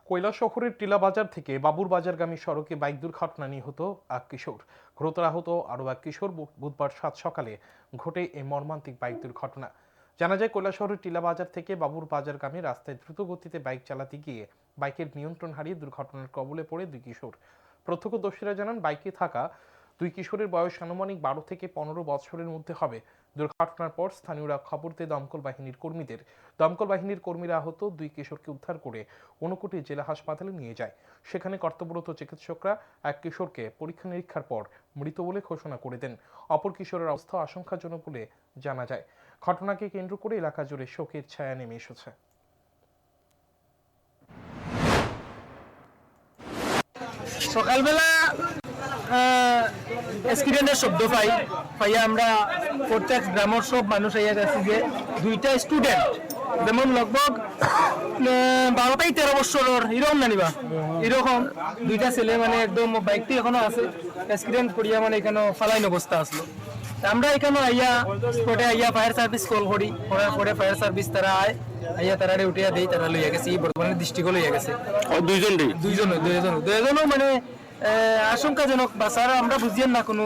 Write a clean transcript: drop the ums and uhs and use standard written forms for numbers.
কৈলাসহরের টিলাবাজার থেকে বাবুর বাজারগামী সড়কে বাইক দুর্ঘটনা নিহত এক কিশোর। গুরুতর আহত আরও এক কিশোর। বুধবার সাত সকালে ঘটে এই মর্মান্তিক বাইক দুর্ঘটনা। জানা যায়, কৈলাসহরের টিলাবাজার থেকে বাবুর বাজারগামী রাস্তায় দ্রুত গতিতে বাইক চালাতে গিয়ে বাইকের নিয়ন্ত্রণ হারিয়ে দুর্ঘটনার কবলে পড়ে দুই কিশোর। প্রত্যক্ষদর্শীরা জানান, বাইকে থাকা দুই কিশোরের বয়স আনুমানিক 12 থেকে 15 বছরের মধ্যে হবে। দুর্ঘটনার পর স্থানীয়রা খবর দেয় দমকল বাহিনীর কর্মীদের। দমকল বাহিনীর কর্মীরা আহত দুই কিশোরকে উদ্ধার করে ঊনকোটি জেলা হাসপাতালে নিয়ে যায়। সেখানে কর্তব্যরত চিকিৎসকরা এক কিশোরকে পরীক্ষা নিরীক্ষার পর মৃত বলে ঘোষণা করে দেন। অপর কিশোরের অবস্থা আশঙ্কাজনক বলে জানা যায়। ঘটনাকে কেন্দ্র করে এলাকা জুড়ে শোকের ছায়া নেমে এসেছে। সকালবেলা অ্যাক্সিডেন্টের শব্দ পাইয়া আমরা প্রত্যেক গ্রামের সব মানুষ আইয়া গেছি যে দুইটা স্টুডেন্ট যেমন লগভগ 12 থেকে 13 বছরের এরকম নানিবা এরকম দুইটা ছেলে মানে একদম বাইকটি এখনো আছে অ্যাক্সিডেন্ট করিয়া মানে এখানে ফালাইন অবস্থা আসলো। আমরা এখানে আইয়া স্পটে আইয়া ফায়ার সার্ভিস কল করি, করার পরে ফায়ার সার্ভিস তারা আইয়া তারা উঠিয়া দেই, তারা লইয়া গেছে বর্তমানে ডিস্ট্রিক্টে লইয়া গেছে। দুইজনও মানে আশঙ্কাজনক বাচ্চারা আমরা বুঝিয়েন না কোনো